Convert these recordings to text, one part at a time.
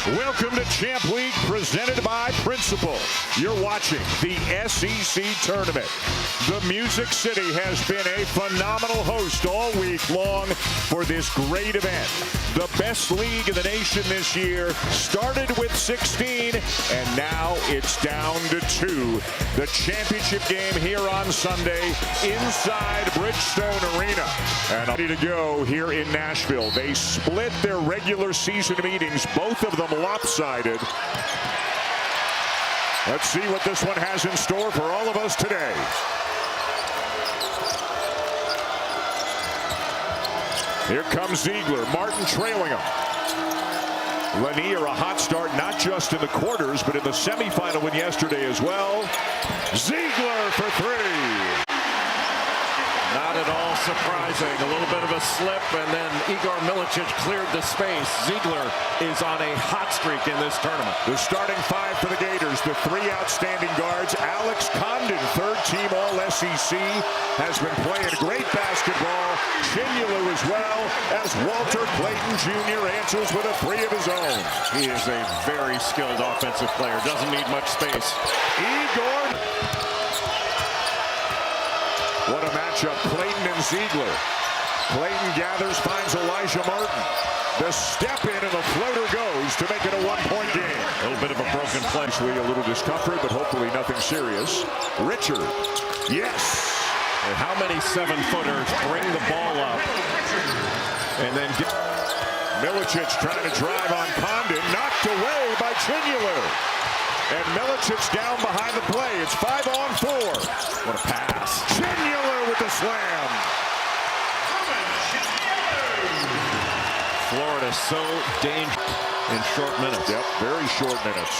Welcome to Champ Week, presented by Principal. You're watching the SEC Tournament. The Music City has been a phenomenal host all week long for this great event. The best league in the nation this year started with 16, and now it's down to 2. The championship game here on Sunday inside Bridgestone Arena. And ready to go here in Nashville. They split their regular season meetings, both of them lopsided. Let's see what this one has in store for all of us today. Here comes Ziegler. Martin trailing him. Lanier, a hot start, not just in the quarters, but in the semifinal win yesterday as well. Ziegler for 3. Not at all surprising. A little bit of a slip, and then Igor Milicic cleared the space. Ziegler is on a hot streak in this tournament. The starting 5 for the Gators, the 3 outstanding guards. Alex Condon, third-team All-SEC, has been playing great basketball. Chinyelu as well, as Walter Clayton Jr. answers with a 3 of his own. He is a very skilled offensive player. Doesn't need much space. Igor. What a matchup, Clayton and Ziegler. Clayton gathers, finds Elijah Martin. The step in and the floater goes to make it a 1-point game. A little bit of a broken play. A little discomfort, but hopefully nothing serious. Richard, yes. And how many 7-footers bring the ball up and then get... Milicic trying to drive on Condon, knocked away by Chinyelu. And Milicic down behind the play. It's 5-on-4. What a pass. Chinyelu with the slam. Florida so dangerous in short minutes. Yep, very short minutes.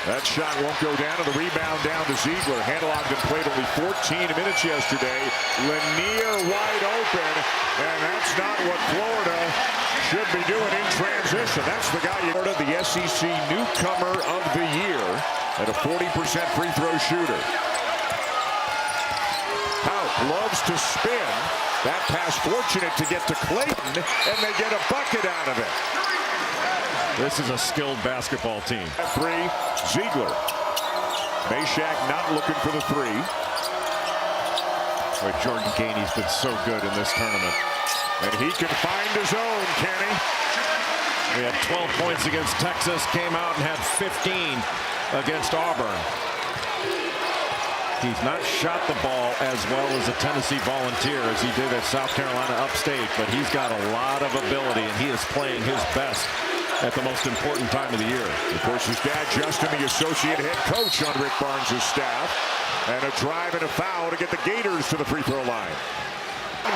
That shot won't go down, and the rebound down to Ziegler. Handelogden played only 14 minutes yesterday. Lanier wide open, and that's not what Florida should be doing in transition. That's the guy you heard of, the SEC newcomer of the year, and a 40% free throw shooter. Hout loves to spin. That pass fortunate to get to Clayton, and they get a bucket out of it. This is a skilled basketball team. 3, Ziegler. Meshack not looking for the 3. Boy, Jordan Gainey's been so good in this tournament. And he can find his own, can he? He had 12 points against Texas, came out and had 15 against Auburn. He's not shot the ball as well as a Tennessee Volunteer as he did at South Carolina Upstate, but he's got a lot of ability, and he is playing his best at the most important time of the year. Of course, his dad, Justin, the associate head coach on Rick Barnes' staff. And a drive and a foul to get the Gators to the free throw line.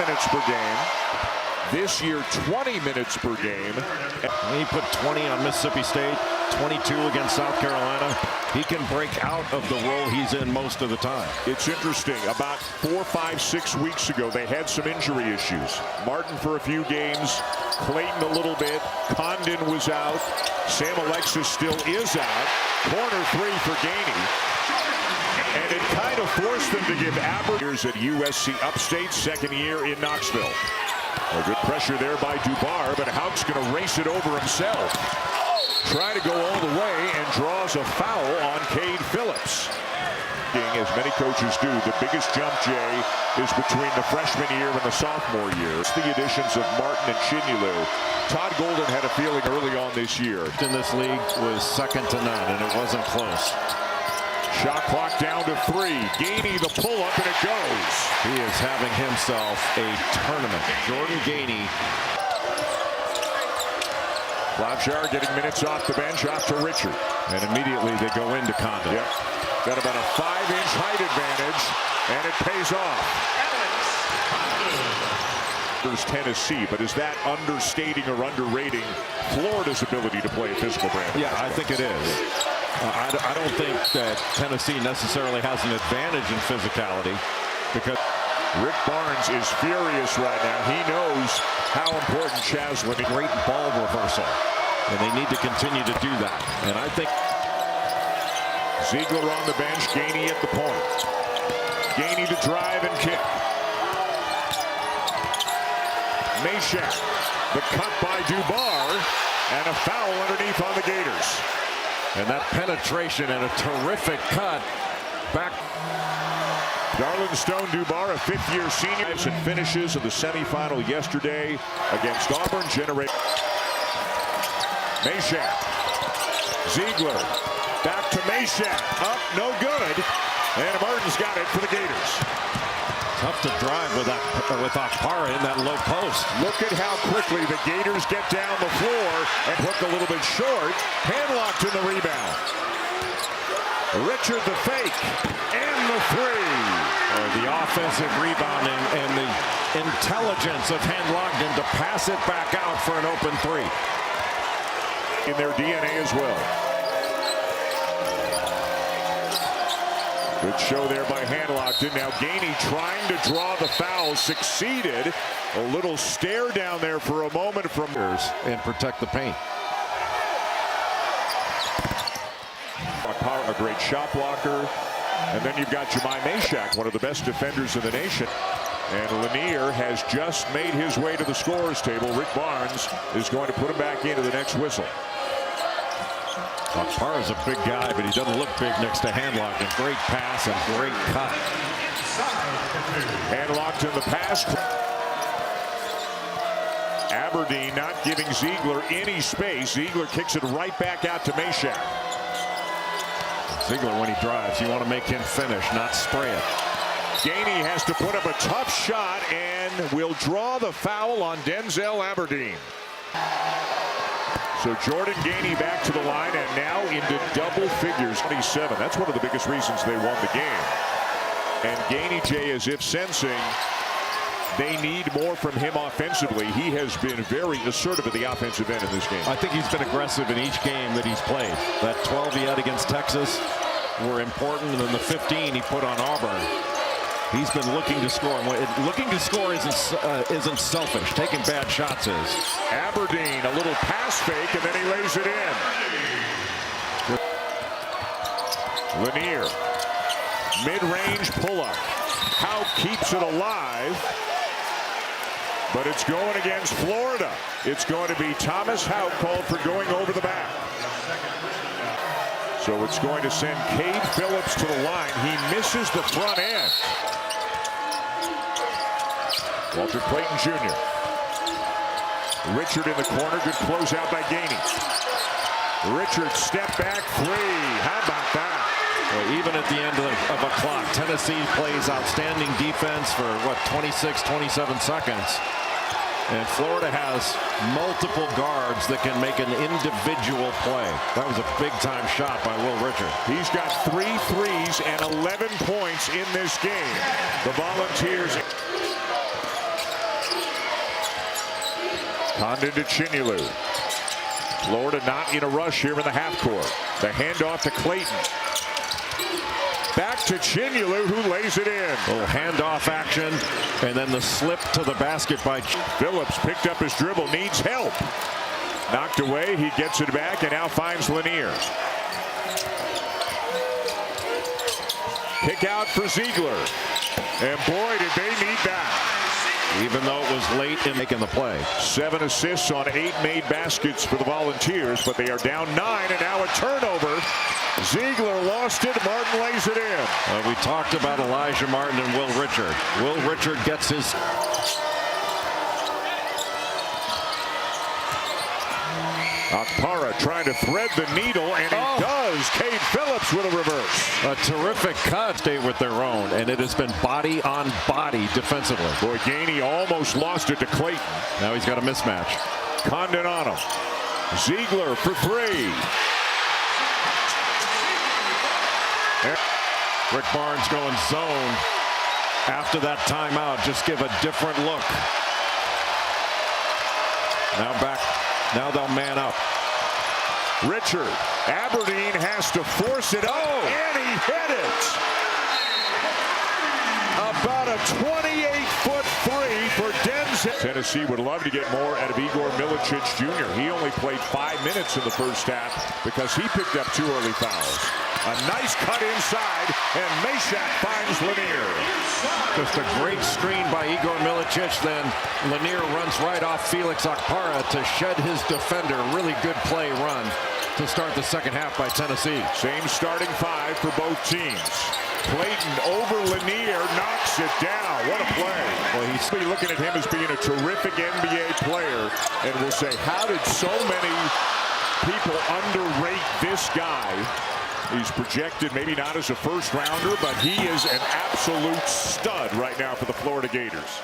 Minutes per game. This year, 20 minutes per game. He put 20 on Mississippi State, 22 against South Carolina. He can break out of the role he's in most of the time. It's interesting. About 4, 5, 6 weeks ago, they had some injury issues. Martin for a few games, Clayton a little bit, Condon was out, Sam Alexis still is out. Corner 3 for Gainey. And it kind of forced them to give years at USC Upstate, second year in Knoxville. A good pressure there by Dubar, but Hout's going to race it over himself. Try to go all the way and draws a foul on Cade Phillips. As many coaches do, the biggest jump, Jay, is between the freshman year and the sophomore year. It's the additions of Martin and Chinyelu. Todd Golden had a feeling early on this year. In this league was second to none, and it wasn't close. Shot clock down to 3. Gainey the pull-up, and it goes. He is having himself a tournament. Jordan Gainey. Klopjar getting minutes off the bench, off to Richard. And immediately they go into Condon. Yep. Got about a 5-inch height advantage, and it pays off. There's Tennessee, but is that understating or underrating Florida's ability to play a physical brand? Yeah, I think it is. I don't think that Tennessee necessarily has an advantage in physicality because Rick Barnes is furious right now. He knows how important Chaz Lanier. Great ball reversal, and they need to continue to do that. And I think Ziegler on the bench, Gainey at the point. Gainey to drive and kick. Meshack, the cut by Dubar, And a foul underneath on the Gators. And that penetration and a terrific cut back. Darlin Stone-Dubar, a fifth-year senior, and finishes in the semifinal yesterday against Auburn. Mashack. Ziegler. Back to Mashack. Up, no good. And Martin's got it for the Gators. Tough to drive with Okpara in that low post. Look at how quickly the Gators get down the floor and hook a little bit short. Handlocked in the rebound. Richard the fake and the three. The offensive rebounding and the intelligence of Handlockton to pass it back out for an open three. In their DNA as well. Good show there by Handlockton. Now Gainey trying to draw the foul, succeeded. A little stare down there for a moment from and protect the paint. A great shot blocker. And then you've got Jahmai Mashack, one of the best defenders in the nation. And Lanier has just made his way to the scorer's table. Rick Barnes is going to put him back into the next whistle. Okpara's a big guy, but he doesn't look big next to Handlockton. Great pass and great cut. Handlockton the pass. Aberdeen not giving Ziegler any space. Ziegler kicks it right back out to Mashack. Ziegler, when he drives, you want to make him finish, not spray it. Gainey has to put up a tough shot and will draw the foul on Denzel Aberdeen. So Jordan Gainey back to the line and now into double figures. 27. That's one of the biggest reasons they won the game. And Gainey, Jay, as if sensing they need more from him offensively. He has been very assertive at the offensive end in this game. I think he's been aggressive in each game that he's played. That 12 he had against Texas were important, and then the 15 he put on Auburn. He's been looking to score. Looking to score isn't selfish. Taking bad shots is. Aberdeen, a little pass fake, and then he lays it in. Lanier, mid-range pull-up. Howe keeps it alive, but it's going against Florida. It's going to be Thomas Howe called for going over the back. So it's going to send Cade Phillips to the line. He misses the front end. Walter Clayton Jr. Richard in the corner. Good closeout by Gainey. Richard step back three. How about that? Well, even at the end of a clock, Tennessee plays outstanding defense for, 26, 27 seconds. And Florida has multiple guards that can make an individual play. That was a big-time shot by Will Richard. He's got 3 threes and 11 points in this game. The Volunteers. Condon to Chinyalu. Florida not in a rush here in the half court. The handoff to Clayton. Back to Chinyalu, who lays it in. A little handoff action, and then the slip to the basket by Phillips picked up his dribble, needs help. Knocked away, he gets it back, and now finds Lanier. Kick out for Ziegler. And boy, did they need that. Even though it was late in making the play. 7 assists on 8 made baskets for the Volunteers, but they are down 9, and now a turnover. Ziegler lost it. Martin lays it in. We talked about Elijah Martin and Will Richard. Will Richard gets his. Okpara trying to thread the needle, and he does. Cade Phillips with a reverse. A terrific cut. Stay with their own, and it has been body on body defensively. Boy, Gainey almost lost it to Clayton. Now he's got a mismatch. Condon on him. Ziegler for 3. Rick Barnes going zone after that timeout. Just give a different look. Now back. Now they'll man up. Richard. Aberdeen has to force it. And he hit it. About a 28-foot three for Denzel. Tennessee would love to get more out of Igor Milicic Jr. He only played 5 minutes in the first half because he picked up 2 early fouls. A nice cut inside, and Meshack finds Lanier. Just a great screen by Igor Milicic. Then Lanier runs right off Felix Okpara to shed his defender. Really good play run to start the second half by Tennessee. Same starting five for both teams. Clayton over Lanier, knocks it down. What a play. Well, he's looking at him as being a terrific NBA player, and we'll say, how did so many people underrate this guy? He's projected maybe not as a first rounder, but he is an absolute stud right now for the Florida Gators.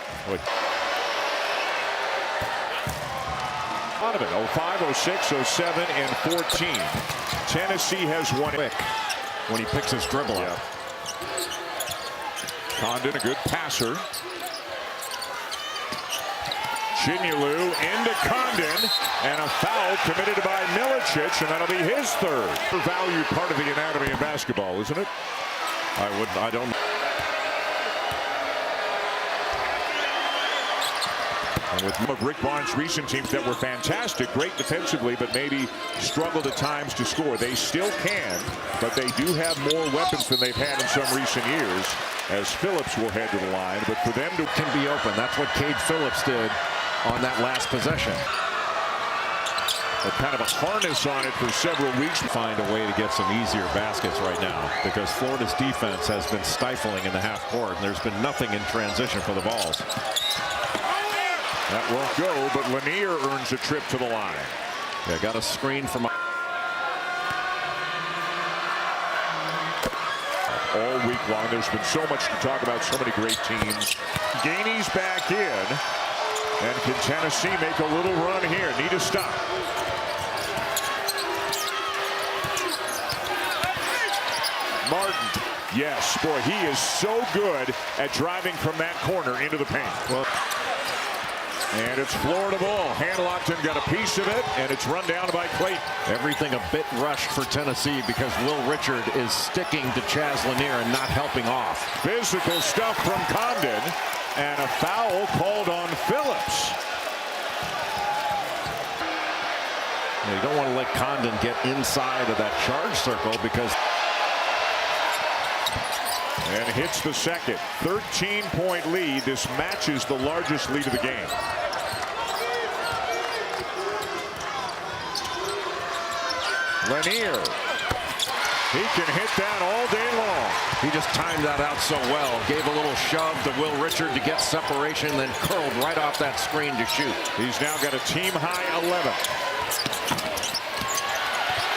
Donovan, 05, 06, 07, and 14. Tennessee has won it. When he picks his dribble up. Condon, a good passer. Chinyalu into Condon, and a foul committed by Milicic, and that'll be his third. Valued part of the anatomy in basketball, isn't it? I don't. And with some of Rick Barnes' recent teams that were fantastic, great defensively, but maybe struggled at times to score. They still can, but they do have more weapons than they've had in some recent years, as Phillips will head to the line. But for them to can be open. That's what Cade Phillips did on that last possession. a kind of a harness on it for several weeks. Find a way to get some easier baskets right now, because Florida's defense has been stifling in the half court, and there's been nothing in transition for the Vols. That won't go, but Lanier earns a trip to the line. They got a screen from all week long. There's been so much to talk about, so many great teams. Gainey's back in, and can Tennessee make a little run here? Need a stop. Martin, yes, boy, he is so good at driving from that corner into the paint. Well, and it's Florida ball. Hanlockton got a piece of it, and it's run down by Clayton. Everything a bit rushed for Tennessee because Will Richard is sticking to Chaz Lanier and not helping off. Physical stuff from Condon, and a foul called on Phillips. You don't want to let Condon get inside of that charge circle, because and hits the second. 13-point lead. This matches the largest lead of the game. Lanier. He can hit that all day long. He just timed that out so well. Gave a little shove to Will Richard to get separation, then curled right off that screen to shoot. He's now got a team-high 11.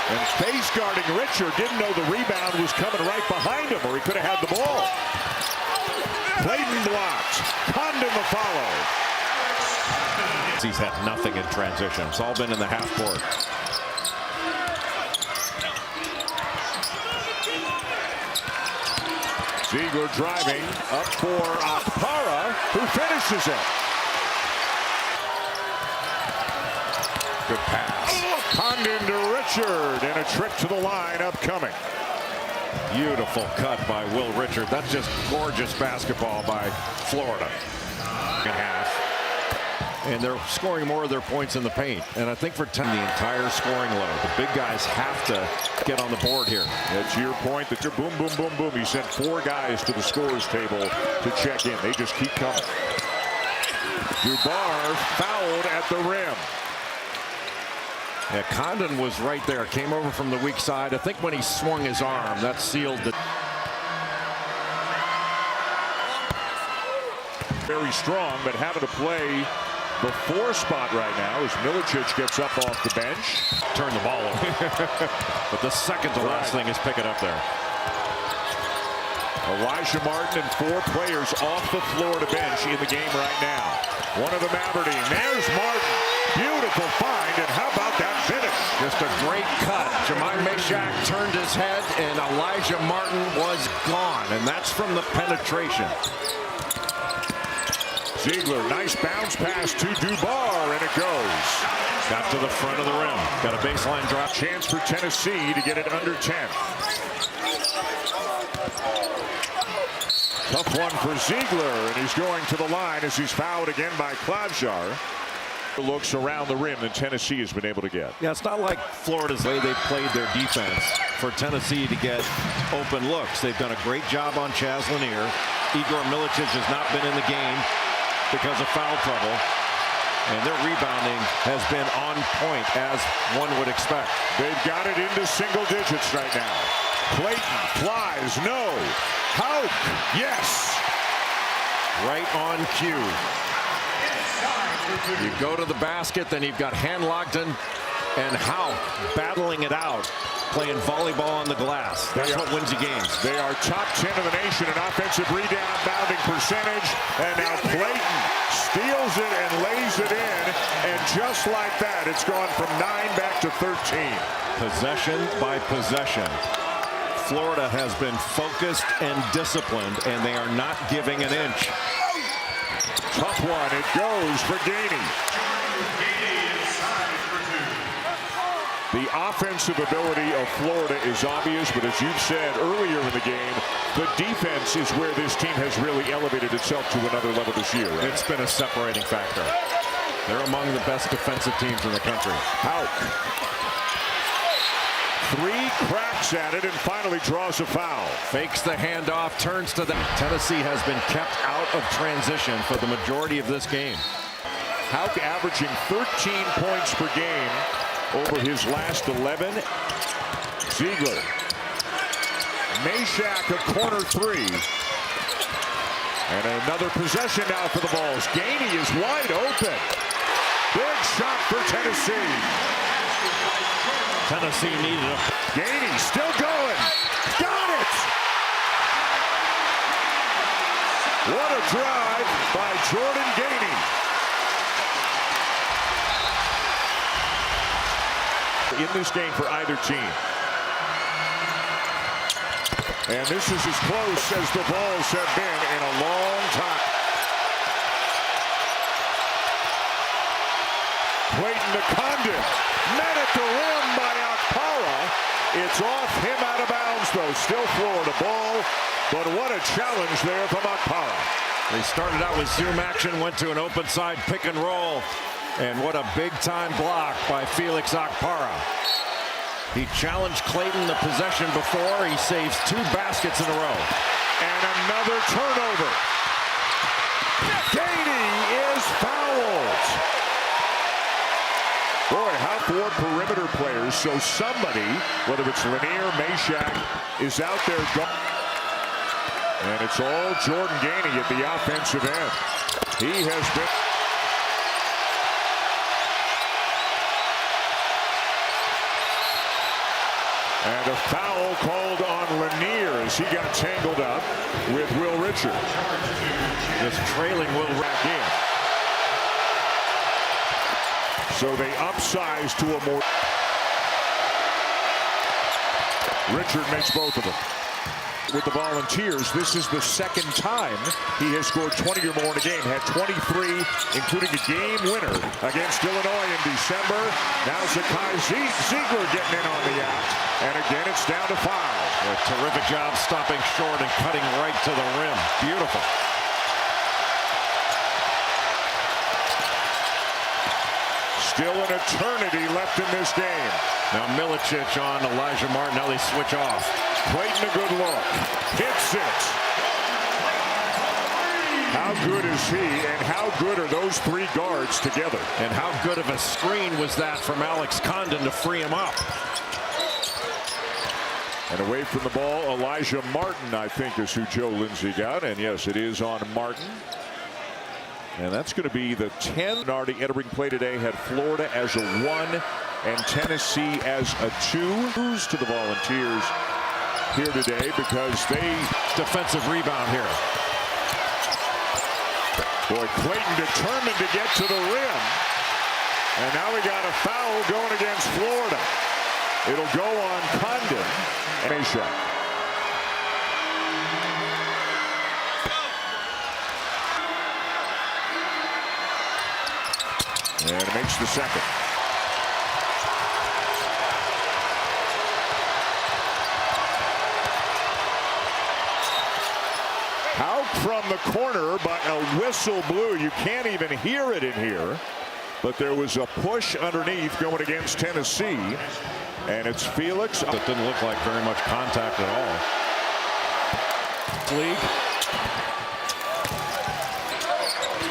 And face guarding Richard didn't know the rebound was coming right behind him, or he could have had the ball. Clayton blocked. Condon the follow. He's had nothing in transition. It's all been in the half court. Ziegler driving up for Okpara, who finishes it. Good pass. Condon to Richard, and a trip to the line upcoming. Beautiful cut by Will Richard. That's just gorgeous basketball by Florida. Second half. And they're scoring more of their points in the paint. And I think for the entire scoring load, the big guys have to get on the board here. That's your point, that you're boom, boom, boom, boom. He sent 4 guys to the scorer's table to check in. They just keep coming. Dubar fouled at the rim. Yeah, Condon was right there. Came over from the weak side. I think when he swung his arm, that sealed the... Very strong, but having to play the 4 spot right now as Milicic gets up off the bench. Turn the ball over. But the second to last thing is pick it up there. Elijah Martin and 4 players off the Florida bench in the game right now. One of them Aberdeen. There's Martin. Beautiful find, and how about that finish? Just a great cut. Jemai Meshack turned his head, and Elijah Martin was gone, and that's from the penetration. Ziegler, nice bounce pass to Dubar, and it goes. Got to the front of the rim. Got a baseline drop. Chance for Tennessee to get it under 10. Tough one for Ziegler, and he's going to the line as he's fouled again by Klavjar. looks around the rim than Tennessee has been able to get. Yeah, it's not like Florida's way they played their defense for Tennessee to get open looks. They've done a great job on Chaz Lanier. Igor Milicic has not been in the game because of foul trouble. And their rebounding has been on point, as one would expect. They've got it into single digits right now. Clayton flies, no. Houck, yes. Right on cue. You go to the basket, then you've got Hanlogton and Houck battling it out, playing volleyball on the glass. That's what wins you games. They are top 10 of the nation in offensive rebounding percentage. And now Clayton steals it and lays it in. And just like that, it's gone from 9 back to 13. Possession by possession. Florida has been focused and disciplined, and they are not giving an inch. Tough one. It goes for Gainey. The offensive ability of Florida is obvious, but as you've said earlier in the game, the defense is where this team has really elevated itself to another level this year. Right? It's been a separating factor. They're among the best defensive teams in the country. Houck. 3 cracks at it and finally draws a foul. Fakes the handoff, turns to the... Tennessee has been kept out of transition for the majority of this game. Houck averaging 13 points per game over his last 11. Ziegler. Meshack a corner 3. And another possession now for the Vols. Gainey is wide open. Big shot for Tennessee. Tennessee needed a... Gainey still going. Got it! What a drive by Jordan Gainey. In this game for either team. And this is as close as the Vols have been in a long time. Clayton to Condon. Met at the rim by Okpara. It's off him out of bounds, though. Still Florida ball. But what a challenge there from Okpara. They started out with zoom action, went to an open side pick and roll. And what a big-time block by Felix Okpara. He challenged Clayton the possession before. He saves 2 baskets in a row. And another turnover. Gainey is fouled. Boy, how 4 perimeter players, so somebody, whether it's Lanier, Meshack, is out there going. And it's all Jordan Gainey at the offensive end. He has been... And a foul called on Lanier as he got tangled up with Will Richard. This trailing Will back in. So they upsize to a more... Richard makes both of them. With the Volunteers, this is the second time he has scored 20 or more in a game. Had 23, including a game winner against Illinois in December. Now Zakai Ziegler getting in on the act. And again, it's down to 5. A terrific job stopping short and cutting right to the rim. Beautiful. Still an eternity left in this game. Now Milicic on Elijah Martin. Now they switch off. Clayton a good look. Hits it. How good is he, and how good are those 3 guards together? And how good of a screen was that from Alex Condon to free him up? And away from the ball, Elijah Martin, I think, is who Joe Lindsay got. And yes, it is on Martin. And that's going to be the 10th. Already entering play today had Florida as a 1 and Tennessee as a 2. Lose to the Volunteers here today because they... Defensive rebound here. Boy, Clayton determined to get to the rim. And now we got a foul going against Florida. It'll go on Condon and Meshack. And it makes the second. Out from the corner, but a whistle blew. You can't even hear it in here. But there was a push underneath going against Tennessee. And it's Felix. That didn't look like very much contact at all. League.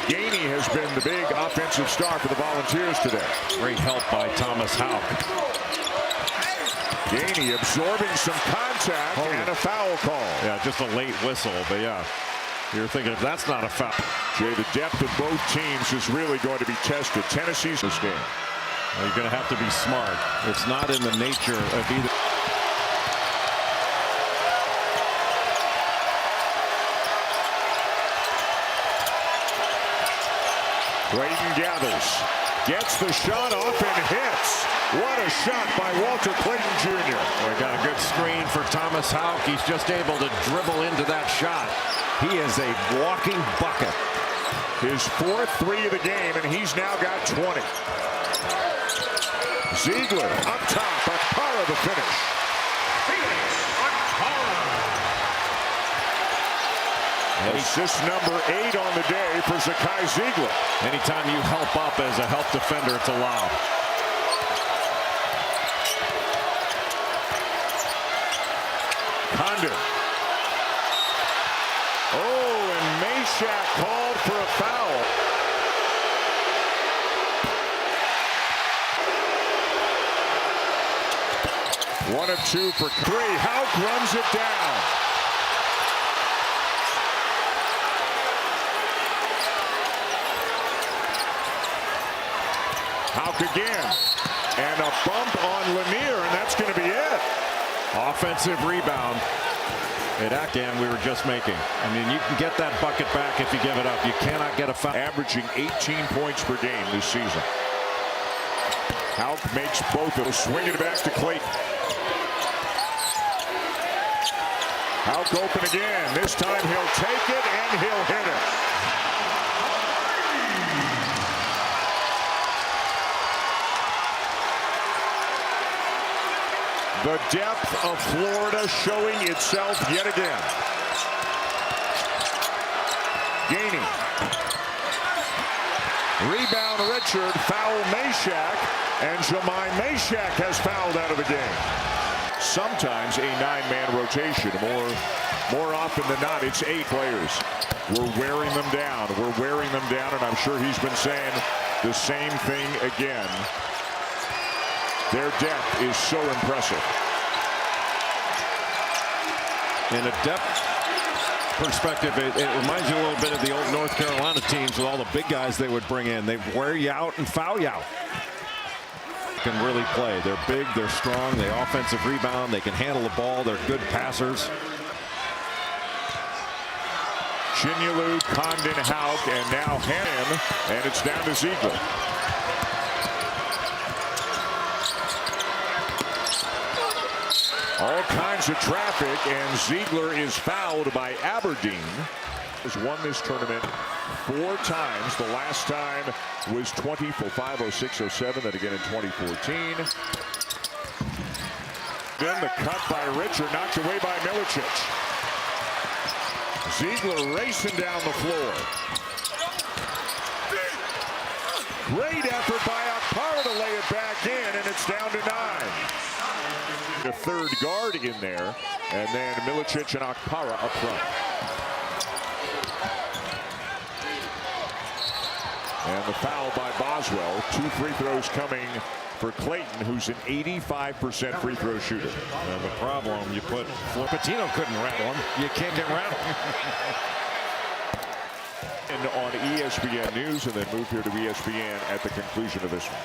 Gainey has been the big offensive star for the Volunteers today. Great help by Thomas Houck. Gainey absorbing some contact and a foul call. Yeah, just a late whistle, but yeah. You're thinking if that's not a foul. Jay, the depth of both teams is really going to be tested. Tennessee's this game. Well, you're going to have to be smart. It's not in the nature of either. Clayton gathers, gets the shot off and hits. What a shot by Walter Clayton Jr. We got a good screen for Thomas Houck. He's just able to dribble into that shot. He is a walking bucket. His fourth three of the game, and he's now got 20. Ziegler up top, Akpara the finish. Assist number 8 on the day for Zakai Ziegler. Anytime you help up as a help defender, it's allowed. Condon. Oh, and Meshack called for a foul. One of two for 3. Houck runs it down. Houck again. And a bump on Lanier, and that's going to be it. Offensive rebound. At game we were just making. I mean, you can get that bucket back if you give it up. You cannot get a foul. Averaging 18 points per game this season. Houck makes both of them. Swing it back to Clayton. Houck open again. This time he'll take it and he'll hit it. The depth of Florida showing itself yet again. Gainey. Rebound Richard, foul Meshack, and Jemai Meshack has fouled out of the game. Sometimes a 9-man rotation. More often than not, it's 8 players. We're wearing them down. We're wearing them down, and I'm sure he's been saying the same thing again. Their depth is so impressive. In a depth perspective, it reminds you a little bit of the old North Carolina teams with all the big guys they would bring in. They wear you out and foul you out. Can really play. They're big, they're strong, they offensive rebound, they can handle the ball, they're good passers. Chinyalu, Condon, Houck, and now Hannon, and it's down to Ziegler. All kinds of traffic, and Ziegler is fouled by Aberdeen. Has won this tournament 4 times. The last time was 20-05-06-07, then again in 2014. Then the cut by Richard, knocked away by Milicic. Ziegler racing down the floor. Great effort by Akpara to lay it back in, and it's down to 9. The third guard in there, and then Milicic and Akpara up front. And the foul by Boswell. 2 free throws coming for Clayton, who's an 85% free throw shooter. And the problem, you put Patino couldn't rattle him. You can't get rattled. And on ESPN News, and then move here to ESPN at the conclusion of this one.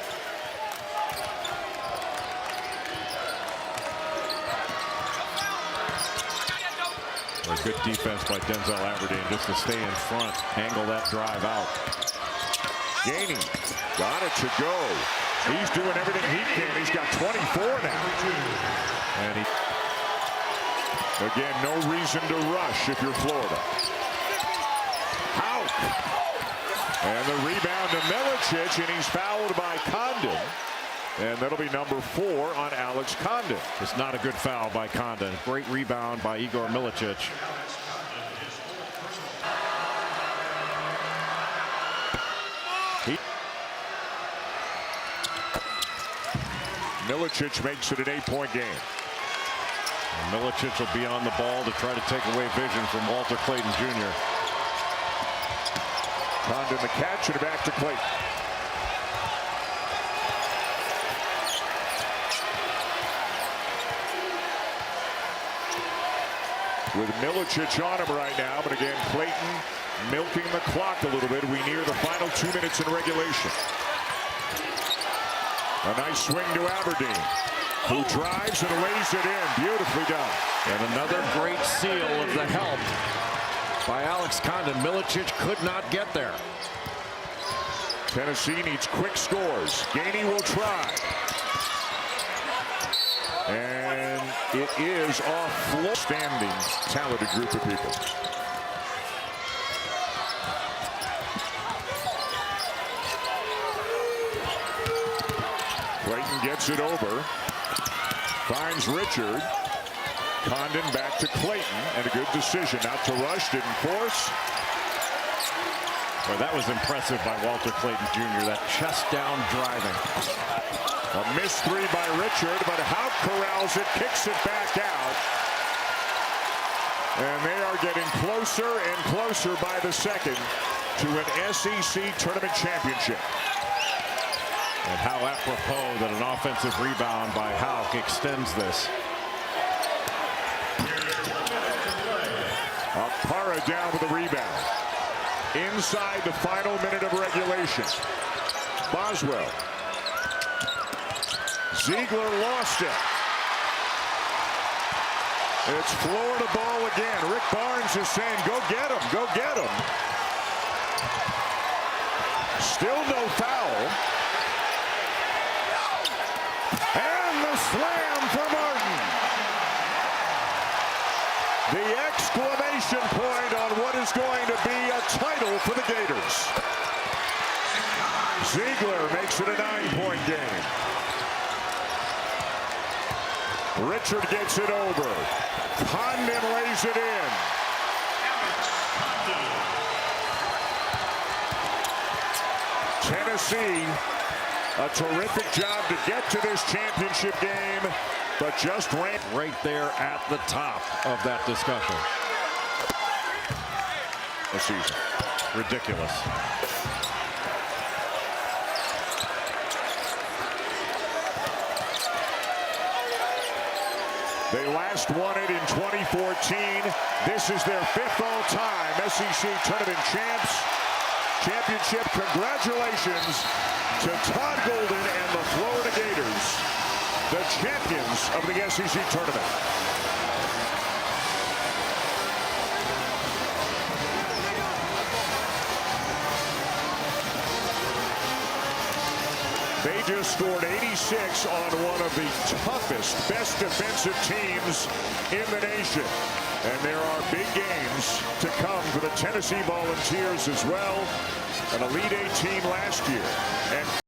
A good defense by Denzel Aberdeen just to stay in front, angle that drive out. Gainey got it to go. He's doing everything he can. He's got 24 now. And he again, no reason to rush if you're Florida. Houck. And the rebound to Milicic, and he's fouled by Condon. And that'll be number 4 on Alex Condon. It's not a good foul by Condon. Great rebound by Igor Milicic. Milicic makes it an 8-point game. And Milicic will be on the ball to try to take away vision from Walter Clayton Jr. Condon the catch and back to Clayton. With Milicic on him right now, but again, Clayton milking the clock a little bit. We near the final 2 minutes in regulation. A nice swing to Aberdeen, who drives and lays it in. Beautifully done. And another great seal of the help by Alex Condon. Milicic could not get there. Tennessee needs quick scores. Gainey will try. And it is off floor. Standing, talented group of people. Clayton gets it over. Finds Richard. Condon back to Clayton. And a good decision not to rush, didn't force. Well, that was impressive by Walter Clayton Jr. That chest down driving. A missed three by Richard, but Houck corrals it, kicks it back out. And they are getting closer and closer by the second to an SEC tournament championship. And how apropos that an offensive rebound by Houck extends this. Okpara down with a rebound. Inside the final minute of regulation. Boswell. Ziegler lost it. It's Florida ball again. Rick Barnes is saying, go get him, go get him. Still no foul. And the slam for Martin. The exclamation point on what is going to be a title for the Gators. Ziegler makes it a 9-point game. Richard gets it over. Condon lays it in. Tennessee, a terrific job to get to this championship game, but just ran right there at the top of that discussion. The season. Ridiculous. They last won it in 2014. This is their 5th all-time SEC tournament championship. Congratulations to Todd Golden and the Florida Gators, the champions of the SEC tournament. They just scored 86 on one of the toughest, best defensive teams in the nation. And there are big games to come for the Tennessee Volunteers as well. An Elite Eight team last year. And